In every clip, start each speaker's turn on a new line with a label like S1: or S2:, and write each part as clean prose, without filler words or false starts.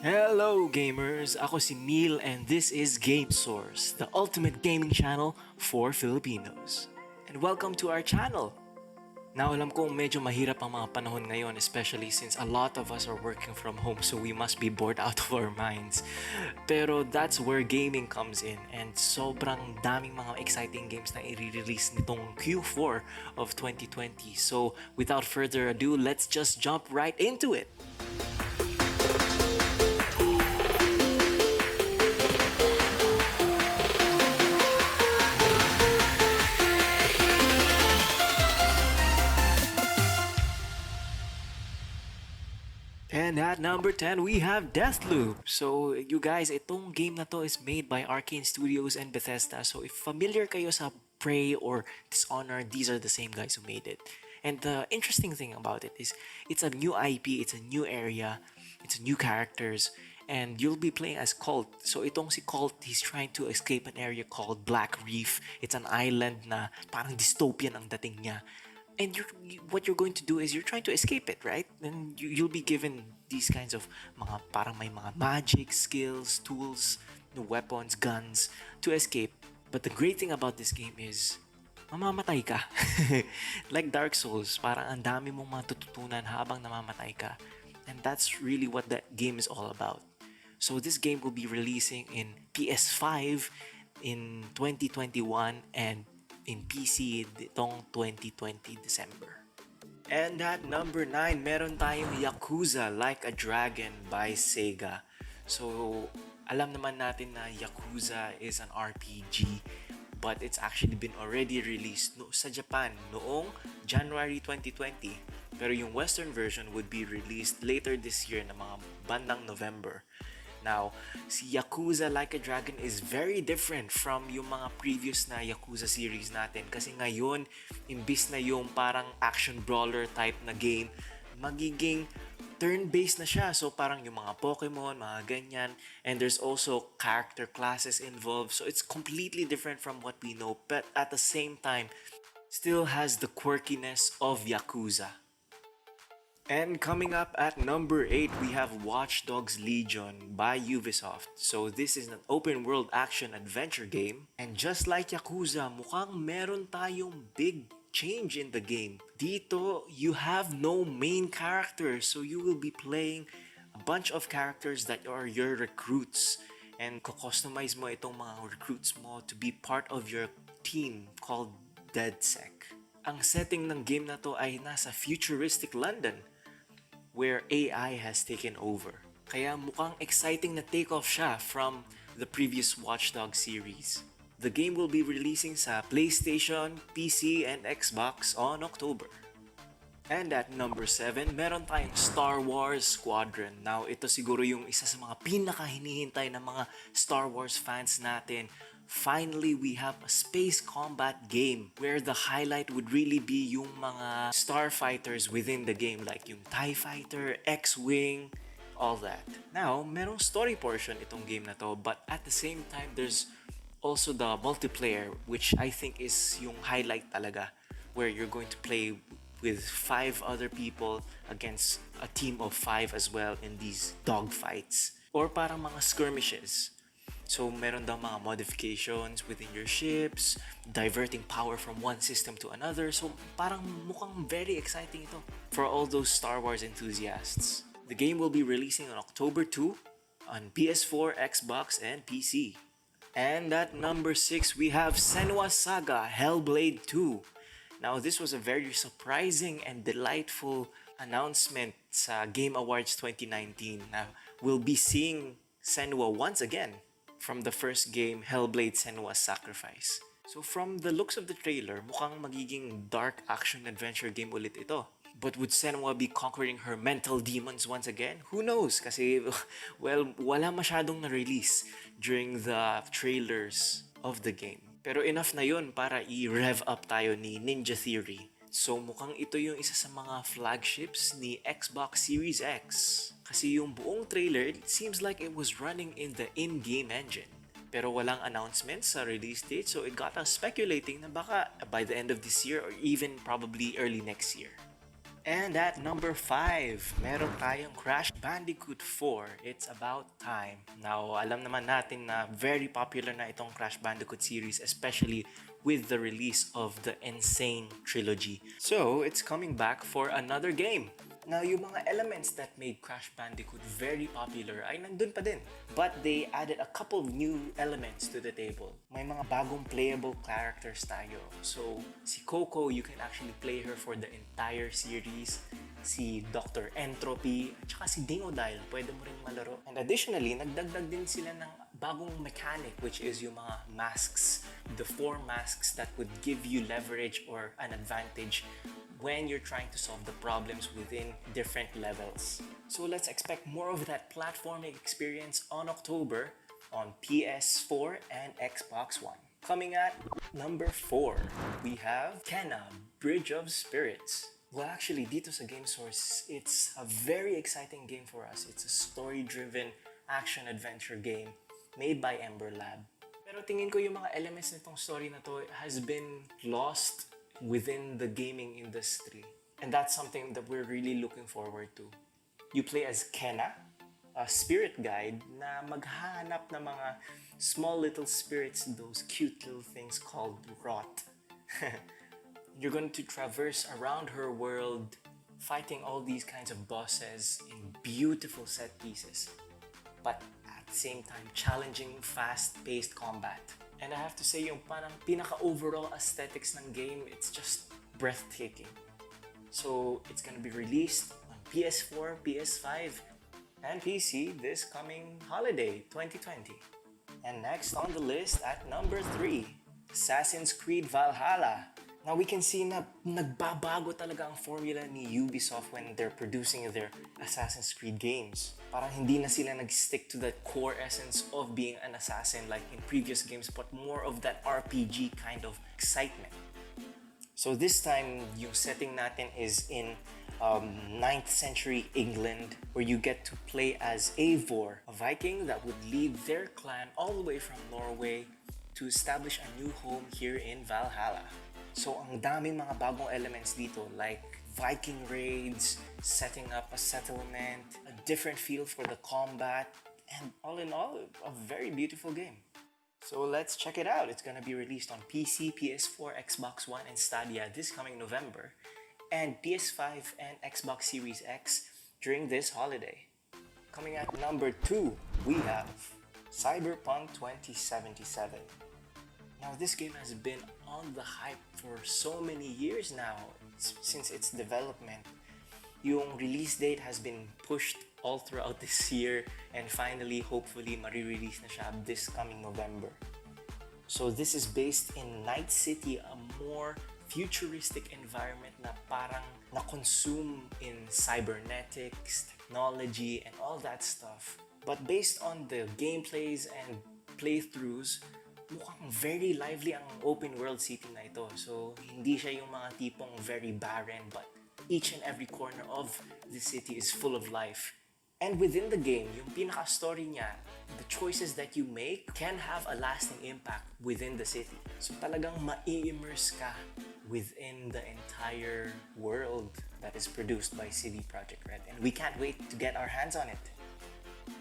S1: Hello gamers! Ako si Neil and this is Gamesource, the ultimate gaming channel for Filipinos. And welcome to our channel! Now alam kong medyo mahirap ang mga panahon ngayon, especially since a lot of us are working from home, so we must be bored out of our minds. Pero that's where gaming comes in, and sobrang daming mga exciting games na i-release nitong Q4 of 2020. So without further ado, let's just jump right into it! And at number 10, we have Deathloop. So, you guys, itong game na to is made by Arkane Studios and Bethesda. So, if familiar kayo sa Prey or Dishonored, these are the same guys who made it. And the interesting thing about it is it's a new IP, it's a new area, it's new characters, and you'll be playing as Colt. So, itong si Colt, he's trying to escape an area called Black Reef. It's an island na parang dystopian ang dating niya. And what you're going to do is you're trying to escape it, right? And you'll be given these kinds of mga parang may mga magic skills, tools, weapons, guns to escape. But the great thing about this game is mamamatay ka. Like Dark Souls, parang ang dami mong matututunan habang namamatay ka. And that's really what that game is all about. So this game will be releasing in PS5 in 2021 and in PC itong 2020 December. And at number 9, meron tayong Yakuza Like a Dragon by Sega. So, alam naman natin na Yakuza is an RPG, but it's actually been already released sa Japan noong January 2020. Pero yung Western version would be released later this year na mga bandang November. Now, si Yakuza Like a Dragon is very different from yung mga previous na Yakuza series natin. Kasi ngayon, imbis na yung parang action brawler type na game, magiging turn-based na siya. So parang yung mga Pokemon, mga ganyan. And there's also character classes involved. So it's completely different from what we know. But at the same time, still has the quirkiness of Yakuza. And coming up at number 8, we have Watch Dogs Legion by Ubisoft. So this is an open world action adventure game. And just like Yakuza, mukhang meron tayong big change in the game. Dito, you have no main character. So you will be playing a bunch of characters that are your recruits. And kustomize mo itong mga recruits mo to be part of your team called DedSec. Ang setting ng game na to ay nasa futuristic London, where AI has taken over. Kaya mukhang exciting na take-off siya from the previous Watch Dogs series. The game will be releasing sa PlayStation, PC, and Xbox on October. And at number 7, meron tayong Star Wars Squadron. Now, ito siguro yung isa sa mga pinaka-hinihintay ng mga Star Wars fans natin. Finally, we have a space combat game where the highlight would really be yung mga starfighters within the game, like yung TIE Fighter, X-Wing, all that. Now, merong story portion itong game na to, but at the same time, there's also the multiplayer, which I think is yung highlight talaga, where you're going to play with 5 other people against a team of 5 as well in these dogfights, or parang mga skirmishes. So, meron daw mga modifications within your ships, diverting power from one system to another. So, parang mukhang very exciting ito for all those Star Wars enthusiasts. The game will be releasing on October 2 on PS4, Xbox, and PC. And at number 6, we have Senua Saga Hellblade 2. Now, this was a very surprising and delightful announcement sa Game Awards 2019 na we'll be seeing Senua once again from the first game, Hellblade Senua's Sacrifice. So from the looks of the trailer, mukhang magiging dark action-adventure game ulit ito. But would Senua be conquering her mental demons once again? Who knows? Kasi, well, wala masyadong na-release during the trailers of the game. Pero enough na yun para i-rev up tayo ni Ninja Theory. So mukhang ito yung isa sa mga flagships ni Xbox Series X. Kasi yung buong trailer, it seems like it was running in the in-game engine. Pero walang announcement sa release date, so it got us speculating na baka by the end of this year or even probably early next year. And at number 5, meron tayong Crash Bandicoot 4, It's About Time. Now, alam naman natin na very popular na itong Crash Bandicoot series, especially with the release of the Insane Trilogy. So, it's coming back for another game. Now, yung mga elements that made Crash Bandicoot very popular ay nandun pa din. But they added a couple of new elements to the table. May mga bagong playable characters tayo. So, si Coco, you can actually play her for the entire series. Si Dr. Entropy, at saka si Dingodile, pwede mo rin malaro. And additionally, nagdagdag din sila ng bagong mechanic, which is yung mga masks. The 4 masks that would give you leverage or an advantage when you're trying to solve the problems within different levels. So let's expect more of that platforming experience on October on PS4 and Xbox One. Coming at number 4, we have Kena, Bridge of Spirits. Well, actually, dito sa Gamesource, it's a very exciting game for us. It's a story-driven action-adventure game made by Ember Lab. Pero tingin ko yung mga elements nitong story na to has been lost within the gaming industry. And that's something that we're really looking forward to. You play as Kena, a spirit guide na maghahanap ng mga small little spirits, those cute little things called rot. You're going to traverse around her world, fighting all these kinds of bosses in beautiful set pieces, but at the same time challenging, fast-paced combat. And I have to say, yung parang pinaka-overall aesthetics ng game, it's just breathtaking. So, it's gonna be released on PS4, PS5, and PC this coming holiday, 2020. And next on the list at number 3, Assassin's Creed Valhalla. Now, we can see na nagbabago talaga ang formula ni Ubisoft when they're producing their Assassin's Creed games. Parang hindi na sila nag-stick to the core essence of being an assassin like in previous games, but more of that RPG kind of excitement. So this time, yung setting natin is in 9th century England, where you get to play as Eivor, a Viking that would lead their clan all the way from Norway to establish a new home here in Valhalla. So, ang daming mga bagong elements dito like Viking raids, setting up a settlement, a different feel for the combat, and all in all, a very beautiful game. So, let's check it out. It's gonna be released on PC, PS4, Xbox One, and Stadia this coming November, and PS5 and Xbox Series X during this holiday. Coming at number 2, we have Cyberpunk 2077. Now, this game has been on the hype for so many years now since its development. Yung release date has been pushed all throughout this year, and finally, hopefully, ma-release na siya this coming November. So this is based in Night City, a more futuristic environment na parang na-consume in cybernetics, technology, and all that stuff. But based on the gameplays and playthroughs, mukhang very lively ang open world city na ito. So, hindi siya yung mga tipong very barren, but each and every corner of the city is full of life. And within the game, yung pinaka-story niya, the choices that you make can have a lasting impact within the city. So, talagang ma-immerse ka within the entire world that is produced by CD Projekt Red. And we can't wait to get our hands on it.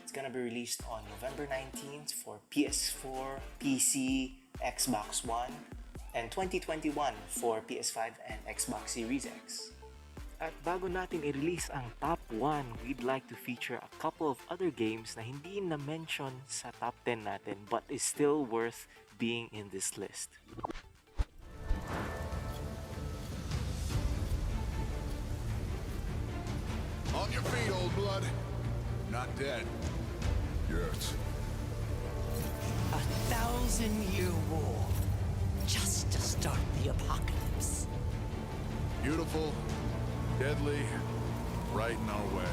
S1: It's gonna be released on November 19th for PS4, PC, Xbox One, and 2021 for PS5 and Xbox Series X. At bago natin i-release ang top 1, we'd like to feature a couple of other games na hindi na-mention sa top 10 natin but is still worth being in this list.
S2: On your feet, old blood. Not dead. Yet.
S3: 1,000-year war, just to start the apocalypse.
S2: Beautiful, deadly, right in our way.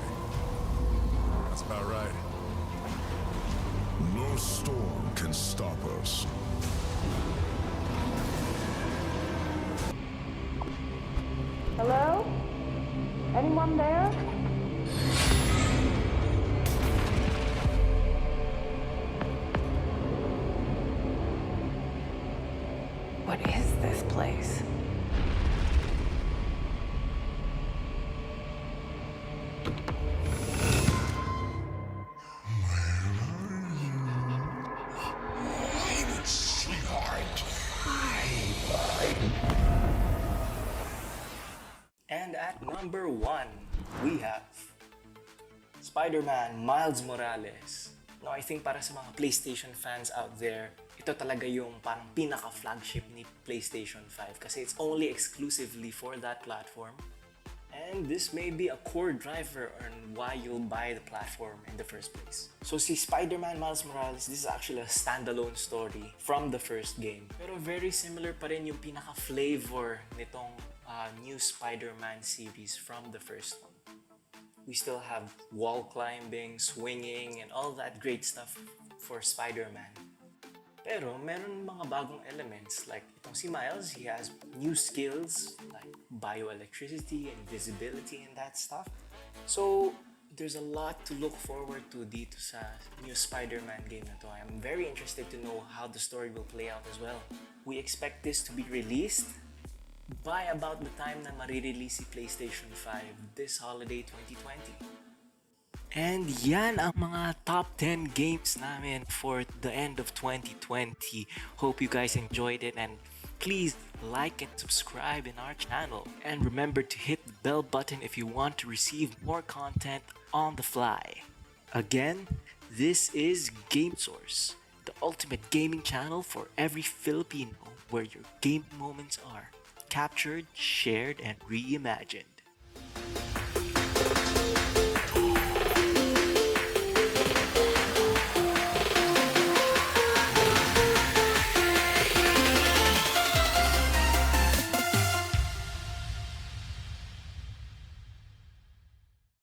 S2: That's about right.
S4: No storm can stop us.
S5: Hello? Anyone there?
S3: What is this place?
S1: number 1, we have Spider-Man Miles Morales. No, I think para sa mga PlayStation fans out there, ito talaga yung parang pinaka-flagship ni PlayStation 5 kasi it's only exclusively for that platform. And this may be a core driver on why you'll buy the platform in the first place. So si Spider-Man Miles Morales, this is actually a standalone story from the first game. Pero very similar pa rin yung pinaka-flavor nitong new Spider-Man series from the first one. We still have wall climbing, swinging, and all that great stuff for Spider-Man. Pero meron mga bagong elements like itong si Miles, he has new skills like bioelectricity and visibility and that stuff. So there's a lot to look forward to dito sa new Spider-Man game na to. I'm very interested to know how the story will play out as well. We expect this to be released by about the time na marirelease si PlayStation 5 this holiday 2020. And yan ang mga top 10 games namin for the end of 2020. Hope you guys enjoyed it and please like and subscribe in our channel. And remember to hit the bell button if you want to receive more content on the fly. Again, this is Gamesource, the ultimate gaming channel for every Filipino where your gaming moments are captured, shared, and reimagined.